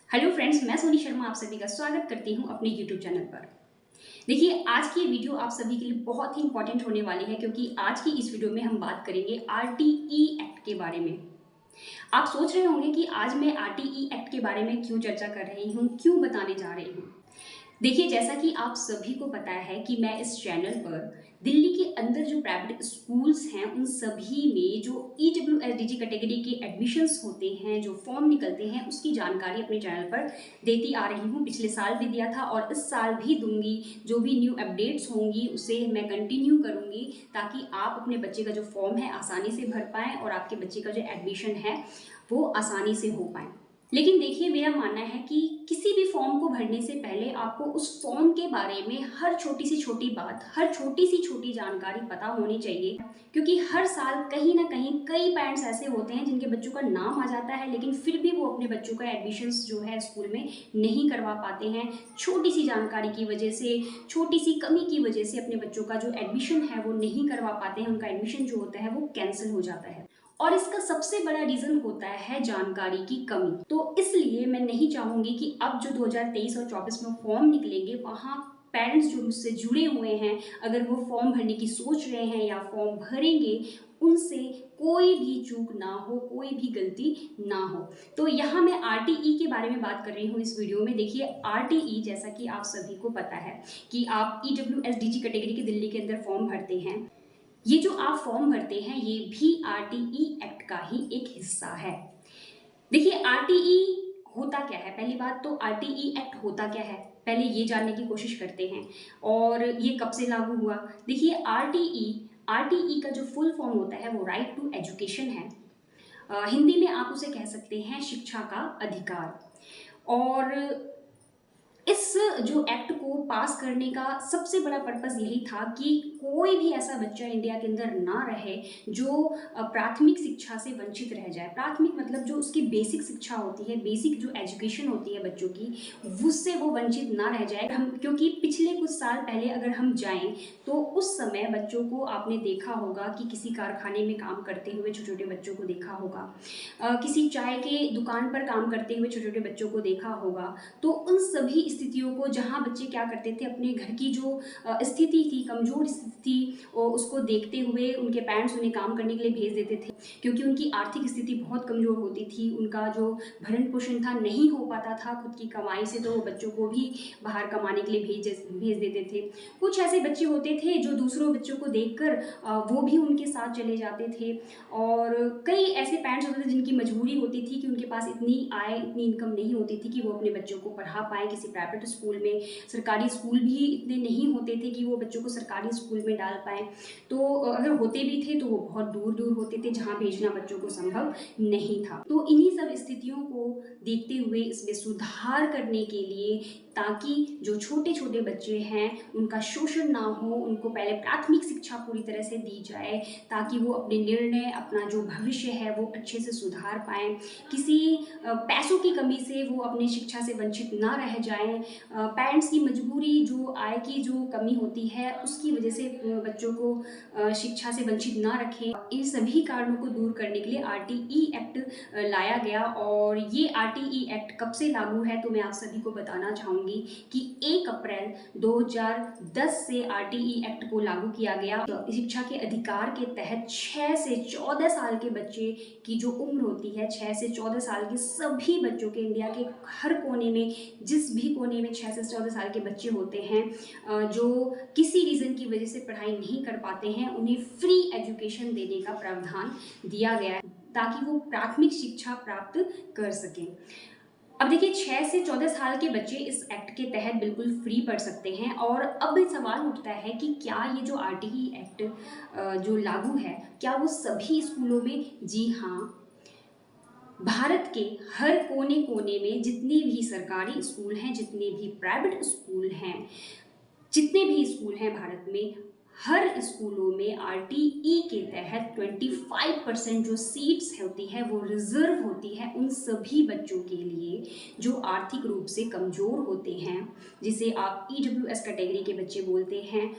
Hello friends, मैं सोनी शर्मा आप सभी का स्वागत करती हूं अपने यूट्यूब चैनल पर। देखिए, आज की ये वीडियो आप सभी के लिए बहुत ही इंपॉर्टेंट होने वाली है क्योंकि आज की इस वीडियो में हम बात करेंगे आरटीई एक्ट के बारे में। आप सोच रहे होंगे कि आज मैं आरटीई एक्ट के बारे में क्यों चर्चा कर रही हूँ, क्यों बताने जा रही हूँ। देखिए, जैसा कि आप सभी को पता है कि मैं इस चैनल पर दिल्ली के अंदर जो प्राइवेट स्कूल्स हैं उन सभी में जो ईडब्ल्यूएसडीजी कैटेगरी के एडमिशन्स होते हैं, जो फॉर्म निकलते हैं, उसकी जानकारी अपने चैनल पर देती आ रही हूँ। पिछले साल भी दिया था और इस साल भी दूंगी। जो भी न्यू अपडेट्स होंगी उसे मैं कंटिन्यू करूँगी ताकि आप अपने बच्चे का जो फॉर्म है आसानी से भर पाएँ और आपके बच्चे का जो एडमिशन है वो आसानी से हो पाए। लेकिन देखिए, मेरा मानना है कि किसी भी फॉर्म को भरने से पहले आपको उस फॉर्म के बारे में हर छोटी सी छोटी बात, हर छोटी सी छोटी जानकारी पता होनी चाहिए। क्योंकि हर साल कहीं ना कहीं कई पेरेंट्स ऐसे होते हैं जिनके बच्चों का नाम आ जाता है लेकिन फिर भी वो अपने बच्चों का एडमिशन्स जो है स्कूल में नहीं करवा पाते हैं। छोटी सी जानकारी की वजह से, छोटी सी कमी की वजह से अपने बच्चों का जो एडमिशन है वो नहीं करवा पाते हैं। उनका एडमिशन जो होता है वो कैंसिल हो जाता है और इसका सबसे बड़ा रीजन होता है जानकारी की कमी। तो इसलिए मैं नहीं चाहूंगी कि अब जो 2023 और 24 में फॉर्म निकलेंगे वहां पेरेंट्स जो मुझसे जुड़े हुए हैं, अगर वो फॉर्म भरने की सोच रहे हैं या फॉर्म भरेंगे, उनसे कोई भी चूक ना हो, कोई भी गलती ना हो। तो यहाँ मैं आरटीई के बारे में बात कर रही हूँ इस वीडियो में। देखिए, आरटीई जैसा कि आप सभी को पता है कि आप ईडब्ल्यूएसडीजी कैटेगरी के दिल्ली के अंदर फॉर्म भरते हैं। ये जो आप फॉर्म भरते हैं ये भी आरटीई एक्ट का ही एक हिस्सा है। देखिए, आरटीई होता क्या है? पहली बात तो आरटीई एक्ट होता क्या है पहले ये जानने की कोशिश करते हैं और ये कब से लागू हुआ। देखिए, आरटीई का जो फुल फॉर्म होता है वो राइट टू एजुकेशन है। हिंदी में आप उसे कह सकते हैं शिक्षा का अधिकार। और इस जो एक्ट को पास करने का सबसे बड़ा पर्पस यही था कि कोई भी ऐसा बच्चा इंडिया के अंदर ना रहे जो प्राथमिक शिक्षा से वंचित रह जाए। प्राथमिक मतलब जो उसकी बेसिक शिक्षा होती है, बेसिक जो एजुकेशन होती है बच्चों की, उससे वो वंचित ना रह जाए। हम क्योंकि पिछले कुछ साल पहले अगर हम जाएं तो उस समय बच्चों को आपने देखा होगा कि किसी कारखाने में काम करते हुए छोटे छोटे बच्चों को देखा होगा, किसी चाय के दुकान पर काम करते हुए छोटे छोटे बच्चों को देखा होगा। तो उन सभी स्थितियों को जहाँ बच्चे क्या करते थे, अपने घर की जो स्थिति थी, कमजोर स्थिति थी, उसको देखते हुए उनके पेरेंट्स उन्हें काम करने के लिए भेज देते थे क्योंकि उनकी आर्थिक स्थिति बहुत कमजोर होती थी। उनका जो भरण पोषण था नहीं हो पाता था खुद की कमाई से, तो वो बच्चों को भी बाहर कमाने के लिए भेज देते थे। कुछ ऐसे बच्चे होते थे जो दूसरों बच्चों को देखकर वो भी उनके साथ चले जाते थे। और कई ऐसे पेरेंट्स होते थे जिनकी मजबूरी होती थी कि उनके पास इतनी आय, इतनी इनकम नहीं होती थी कि वो अपने बच्चों को पढ़ा पाए किसी प्राइवेट स्कूल में। सरकारी स्कूल भी इतने नहीं होते थे कि वो बच्चों को सरकारी स्कूल में डाल पाए। तो अगर होते भी थे तो वो बहुत दूर दूर होते थे जहाँ भेजना बच्चों को संभव नहीं था। तो इन्हीं सब स्थितियों को देखते हुए इसमें सुधार करने के लिए, ताकि जो छोटे छोटे बच्चे हैं उनका शोषण ना हो, उनको पहले प्राथमिक शिक्षा पूरी तरह से दी जाए ताकि वो अपने निर्णय, अपना जो भविष्य है वो अच्छे से सुधार पाएँ। किसी पैसों की कमी से वो अपनी शिक्षा से वंचित ना रह जाएं। पेरेंट्स की मजबूरी, जो आय की जो कमी होती है उसकी वजह से बच्चों को शिक्षा से वंचित ना रखें। इन सभी कारणों को दूर करने के लिए आरटीई एक्ट लाया गया। और ये आरटीई एक्ट कब से लागू है तो मैं आप सभी को बताना चाहूँगी कि 1 अप्रैल 2010 से आरटीई एक्ट को लागू किया गया। तो शिक्षा के अधिकार के तहत 6 से 14 साल के बच्चे की जो उम्र होती है, 6 से 14 साल के सभी बच्चों के, इंडिया के हर कोने में, जिस भी कोने में 6 से 14 साल के बच्चे होते हैं जो किसी रीज़न की वजह से पढ़ाई नहीं कर पाते हैं, उन्हें फ्री एजुकेशन देने का प्रावधान दिया गया है ताकि वो प्राथमिक शिक्षा प्राप्त कर सकें। अब देखिए, 6 से 14 साल के बच्चे इस एक्ट के तहत बिल्कुल फ्री पढ़ सकते हैं। और अब सवाल उठता है कि क्या ये जो आरटीई एक्ट जो लागू है क्या वो सभी स्कूलों में? जी हाँ, भारत के हर कोने कोने में जितने भी सरकारी स्कूल हैं, जितने भी प्राइवेट स्कूल हैं, जितने भी स्कूल हैं भारत में, हर स्कूलों में आरटीई के तहत 25% जो सीट्स होती है वो रिजर्व होती है उन सभी बच्चों के लिए जो आर्थिक रूप से कमज़ोर होते हैं, जिसे आप ईडब्ल्यूएस कैटेगरी के बच्चे बोलते हैं।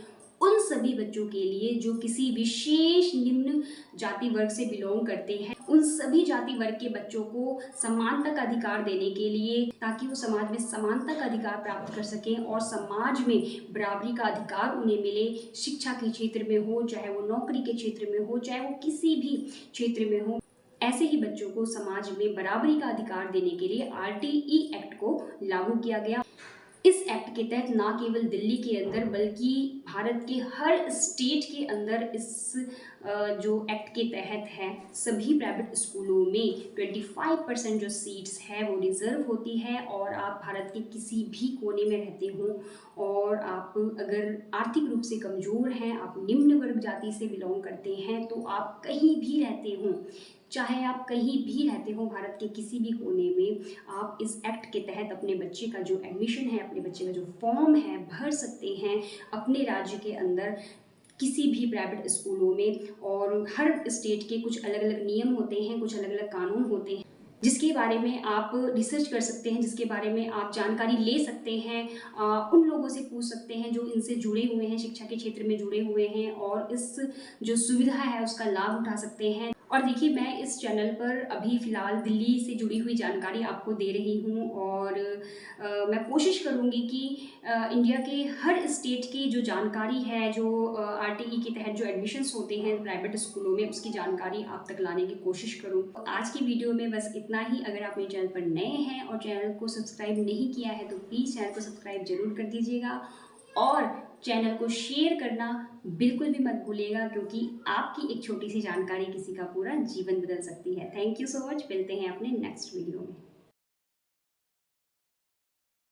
उन सभी बच्चों के लिए जो किसी विशेष निम्न जाति वर्ग से बिलोंग करते हैं, उन सभी जाति वर्ग के बच्चों को समानता का अधिकार देने के लिए, ताकि वो समाज में समानता का अधिकार प्राप्त कर सकें और समाज में बराबरी का अधिकार उन्हें मिले। शिक्षा के क्षेत्र में हो, चाहे वो नौकरी के क्षेत्र में हो, चाहे वो किसी भी क्षेत्र में हो, ऐसे ही बच्चों को समाज में बराबरी का अधिकार देने के लिए RTE एक्ट को लागू किया गया। इस एक्ट के तहत ना केवल दिल्ली के अंदर बल्कि भारत के हर स्टेट के अंदर इस जो एक्ट के तहत है, सभी प्राइवेट स्कूलों में 25% जो सीट्स है वो रिजर्व होती है। और आप भारत के किसी भी कोने में रहते हो और आप अगर आर्थिक रूप से कमज़ोर हैं, आप निम्न वर्ग जाति से बिलोंग करते हैं, तो आप कहीं भी रहते हो, चाहे आप कहीं भी रहते हो भारत के किसी भी कोने में, आप इस एक्ट के तहत अपने बच्चे का जो एडमिशन है, अपने बच्चे का जो फॉर्म है, भर सकते हैं अपने राज्य के अंदर किसी भी प्राइवेट स्कूलों में। और हर स्टेट के कुछ अलग अलग नियम होते हैं, कुछ अलग अलग कानून होते हैं, जिसके बारे में आप रिसर्च कर सकते हैं, जिसके बारे में आप जानकारी ले सकते हैं, उन लोगों से पूछ सकते हैं जो इनसे जुड़े हुए हैं, शिक्षा के क्षेत्र में जुड़े हुए हैं, और इस जो सुविधा है उसका लाभ उठा सकते हैं। और देखिए, मैं इस चैनल पर अभी फ़िलहाल दिल्ली से जुड़ी हुई जानकारी आपको दे रही हूँ, और मैं कोशिश करूँगी कि इंडिया के हर स्टेट की जो जानकारी है, जो RTE के तहत जो एडमिशन्स होते हैं प्राइवेट स्कूलों में, उसकी जानकारी आप तक लाने की कोशिश करूँ। तो आज की वीडियो में बस इतना ही। अगर आप मेरे चैनल पर नए हैं और चैनल को सब्सक्राइब नहीं किया है तो प्लीज़ चैनल को सब्सक्राइब जरूर कर दीजिएगा, और चैनल को शेयर करना बिल्कुल भी मत भूलिएगा, क्योंकि आपकी एक छोटी सी जानकारी किसी का पूरा जीवन बदल सकती है। Thank you so much. मिलते हैं अपने नेक्स्ट वीडियो में।